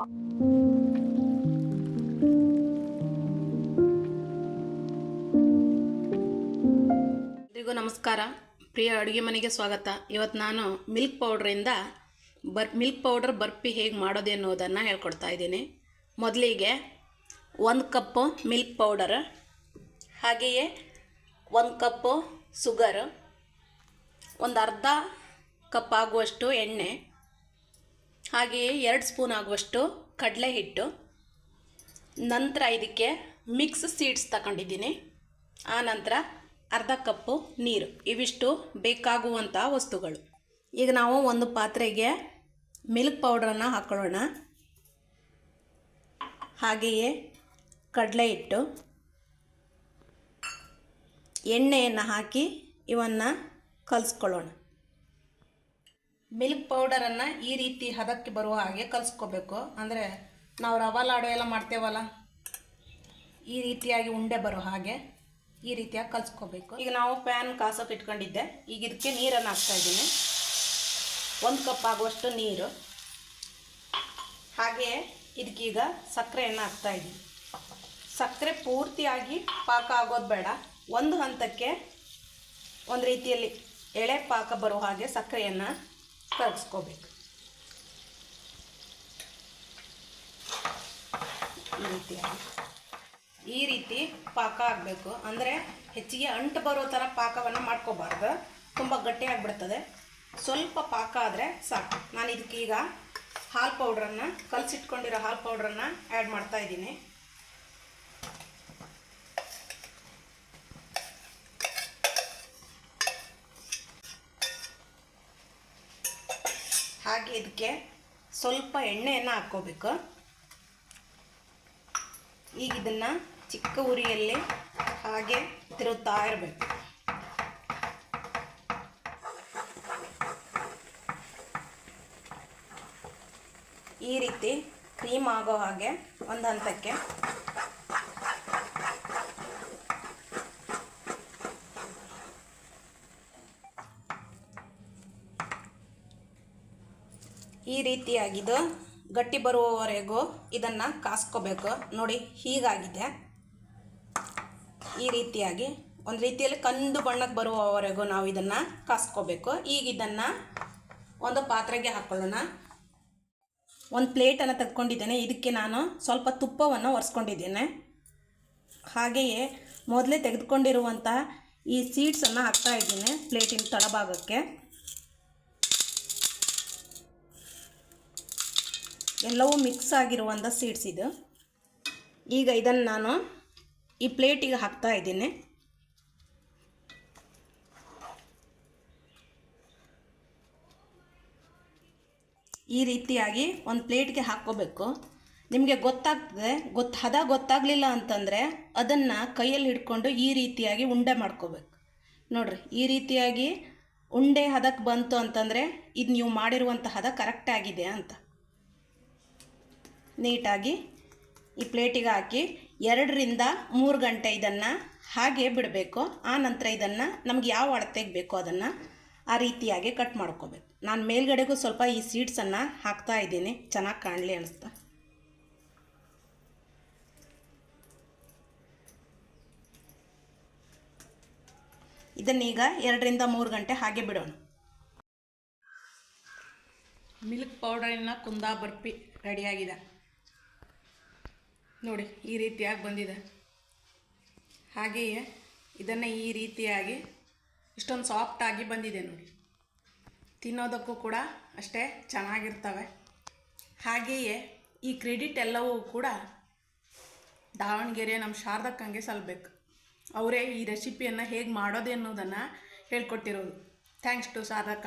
ಎಲ್ರಿಗೂ ನಮಸ್ಕಾರ. ಪ್ರಿಯ ಅಡುಗೆ ಮನೆಗೆ ಸ್ವಾಗತ. ಇವತ್ತು ನಾನು ಮಿಲ್ಕ್ ಪೌಡರ್ ಬರ್ಫಿ ಹೇಗೆ ಮಾಡೋದು ಅನ್ನೋದನ್ನು ಹೇಳ್ಕೊಡ್ತಾ ಇದ್ದೀನಿ. ಮೊದಲಿಗೆ 1 ಕಪ್ಪು ಮಿಲ್ಕ್ ಪೌಡರ್, ಹಾಗೆಯೇ 1 ಕಪ್ಪು ಶುಗರ್, ಒಂದು ಅರ್ಧ ಕಪ್ ಆಗುವಷ್ಟು ಎಣ್ಣೆ, ಹಾಗೆಯೇ 2 ಸ್ಪೂನ್ ಆಗುವಷ್ಟು ಕಡಲೆ ಹಿಟ್ಟು. ನಂತರ ಇದಕ್ಕೆ ಮಿಕ್ಸ್ ಸೀಡ್ಸ್ ತಗೊಂಡಿದ್ದೀನಿ. ಆ ನಂತರ ಅರ್ಧ ಕಪ್ಪು ನೀರು. ಇವಿಷ್ಟು ಬೇಕಾಗುವಂಥ ವಸ್ತುಗಳು. ಈಗ ನಾವು ಒಂದು ಪಾತ್ರೆಗೆ ಮಿಲ್ಕ್ ಪೌಡ್ರನ್ನು ಹಾಕೊಳ್ಳೋಣ. ಹಾಗೆಯೇ ಕಡಲೆ ಹಿಟ್ಟು, ಎಣ್ಣೆಯನ್ನು ಹಾಕಿ ಇವನ್ನು ಕಲಿಸ್ಕೊಳ್ಳೋಣ. ಮಿಲ್ಕ್ ಪೌಡರನ್ನು ಈ ರೀತಿ ಹದಕ್ಕೆ ಬರುವ ಹಾಗೆ ಕಲಿಸ್ಕೋಬೇಕು. ಅಂದರೆ ನಾವು ರವೆ ಲಾಡು ಎಲ್ಲ ಮಾಡ್ತೇವಲ್ಲ, ಈ ರೀತಿಯಾಗಿ ಉಂಡೆ ಬರೋ ಹಾಗೆ ಈ ರೀತಿಯಾಗಿ ಕಲಿಸ್ಕೋಬೇಕು. ಈಗ ನಾವು ಪ್ಯಾನ್ ಕಾಸೋಕೆ ಇಟ್ಕೊಂಡಿದ್ದೆ. ಈಗ ಇದಕ್ಕೆ ನೀರನ್ನು ಹಾಕ್ತಾಯಿದ್ದೀನಿ. 1 ಕಪ್ ಆಗುವಷ್ಟು ನೀರು. ಹಾಗೆಯೇ ಇದಕ್ಕೀಗ ಸಕ್ಕರೆಯನ್ನು ಹಾಕ್ತಾಯಿದ್ದೀನಿ. ಸಕ್ಕರೆ ಪೂರ್ತಿಯಾಗಿ ಪಾಕ ಆಗೋದು ಬೇಡ. ಒಂದು ಹಂತಕ್ಕೆ ಒಂದು ರೀತಿಯಲ್ಲಿ ಎಳೆ ಪಾಕ ಬರೋ ಹಾಗೆ ಸಕ್ಕರೆಯನ್ನು ಕರಗಿಸ್ಕೋಬೇಕು. ಈ ರೀತಿ ಪಾಕ ಆಗಬೇಕು. ಅಂದರೆ ಹೆಚ್ಚಿಗೆ ಅಂಟು ಬರೋ ಥರ ಪಾಕವನ್ನು ಮಾಡ್ಕೋಬಾರ್ದು, ತುಂಬ ಗಟ್ಟಿಯಾಗಿಬಿಡ್ತದೆ. ಸ್ವಲ್ಪ ಪಾಕ ಆದರೆ ಸಾಕು. ನಾನು ಇದಕ್ಕೀಗ ಹಾಲು ಪೌಡ್ರನ್ನು, ಕಲಸಿಟ್ಕೊಂಡಿರೋ ಹಾಲು ಪೌಡ್ರನ್ನು ಆ್ಯಡ್ ಮಾಡ್ತಾಯಿದ್ದೀನಿ. ಹಾಗೆ ಇದಕ್ಕೆ ಸ್ವಲ್ಪ ಎಣ್ಣೆಯನ್ನು ಹಾಕ್ಕೋಬೇಕು. ಈಗ ಇದನ್ನು ಚಿಕ್ಕ ಉರಿಯಲ್ಲಿ ಹಾಗೆ ತಿರುಗ್ತಾ ಇರಬೇಕು. ಈ ರೀತಿ ಕ್ರೀಮ್ ಆಗೋ ಹಾಗೆ ಒಂದು ಹಂತಕ್ಕೆ ಈ ರೀತಿಯಾಗಿದ್ದು ಗಟ್ಟಿ ಬರುವವರೆಗೂ ಇದನ್ನು ಕಾಸ್ಕೋಬೇಕು. ನೋಡಿ, ಹೀಗಾಗಿದೆ. ಈ ರೀತಿಯಾಗಿ ಒಂದು ರೀತಿಯಲ್ಲಿ ಕಂದು ಬಣ್ಣಕ್ಕೆ ಬರುವವರೆಗೂ ನಾವು ಇದನ್ನು ಕಾಸ್ಕೋಬೇಕು. ಈಗ ಇದನ್ನು ಒಂದು ಪಾತ್ರೆಗೆ ಹಾಕ್ಕೊಳ್ಳೋಣ. ಒಂದು ಪ್ಲೇಟನ್ನು ತೆಗೆದುಕೊಂಡಿದ್ದೇನೆ. ಇದಕ್ಕೆ ನಾನು ಸ್ವಲ್ಪ ತುಪ್ಪವನ್ನು ಒರೆಸ್ಕೊಂಡಿದ್ದೇನೆ. ಹಾಗೆಯೇ ಮೊದಲೇ ತೆಗೆದುಕೊಂಡಿರುವಂತಹ ಈ ಸೀಡ್ಸನ್ನು ಹಾಕ್ತಾಯಿದ್ದೀನಿ ಪ್ಲೇಟಿನ ತಳಭಾಗಕ್ಕೆ. ಎಲ್ಲವೂ ಮಿಕ್ಸ್ ಆಗಿರುವಂಥ ಸೀಡ್ಸ್ ಇದು. ಈಗ ಇದನ್ನು ನಾನು ಈ ಪ್ಲೇಟಿಗೆ ಹಾಕ್ತಾ ಇದ್ದೀನಿ. ಈ ರೀತಿಯಾಗಿ ಒಂದು ಪ್ಲೇಟ್ಗೆ ಹಾಕ್ಕೋಬೇಕು. ನಿಮಗೆ ಗೊತ್ತಾಗ್ತದೆ. ಹದ ಗೊತ್ತಾಗಲಿಲ್ಲ ಅಂತಂದರೆ ಅದನ್ನು ಕೈಯಲ್ಲಿ ಹಿಡ್ಕೊಂಡು ಈ ರೀತಿಯಾಗಿ ಉಂಡೆ ಮಾಡ್ಕೋಬೇಕು. ನೋಡಿರಿ, ಈ ರೀತಿಯಾಗಿ ಉಂಡೆ ಹದಕ್ಕೆ ಬಂತು ಅಂತಂದರೆ ಇದು ನೀವು ಮಾಡಿರುವಂಥ ಹದ ಕರೆಕ್ಟ್ ಆಗಿದೆ ಅಂತ. ನೀಟಾಗಿ ಈ ಪ್ಲೇಟಿಗೆ ಹಾಕಿ 2 ರಿಂದ 3 ಗಂಟೆ ಇದನ್ನು ಹಾಗೆ ಬಿಡಬೇಕು. ಆ ನಂತರ ಇದನ್ನು ನಮಗೆ ಯಾವ ಅಳತೆಗೆ ಬೇಕೋ ಅದನ್ನು ಆ ರೀತಿಯಾಗಿ ಕಟ್ ಮಾಡ್ಕೋಬೇಕು. ನಾನು ಮೇಲ್ಗಡೆಗೂ ಸ್ವಲ್ಪ ಈ ಸೀಡ್ಸನ್ನು ಹಾಕ್ತಾ ಇದ್ದೀನಿ, ಚೆನ್ನಾಗಿ ಕಾಣಲಿ ಅನಿಸ್ತಾ. ಇದನ್ನೀಗ 2 ರಿಂದ 3 ಗಂಟೆ ಹಾಗೆ ಬಿಡೋಣ. ಮಿಲ್ಕ್ ಪೌಡರಿನ ಕುಂದಾ ಬರ್ಫಿ ರೆಡಿಯಾಗಿದೆ. ನೋಡಿ, ಈ ರೀತಿಯಾಗಿ ಬಂದಿದೆ. ಹಾಗೆಯೇ ಇದನ್ನು ಈ ರೀತಿಯಾಗಿ ಇಷ್ಟೊಂದು ಸಾಫ್ಟಾಗಿ ಬಂದಿದೆ. ನೋಡಿ, ತಿನ್ನೋದಕ್ಕೂ ಕೂಡ ಅಷ್ಟೇ ಚೆನ್ನಾಗಿರ್ತವೆ. ಹಾಗೆಯೇ ಈ ಕ್ರೆಡಿಟ್ ಎಲ್ಲವೂ ಕೂಡ ದಾವಣಗೆರೆ ನಮ್ಮ ಶಾರದಕ್ಕಂಗೆ ಸಲ್ಲಬೇಕು. ಅವರೇ ಈ ರೆಸಿಪಿಯನ್ನು ಹೇಗೆ ಮಾಡೋದು ಅನ್ನೋದನ್ನು ಹೇಳ್ಕೊಟ್ಟಿರೋದು. Thanks to ಶಾರದಕ್ಕ.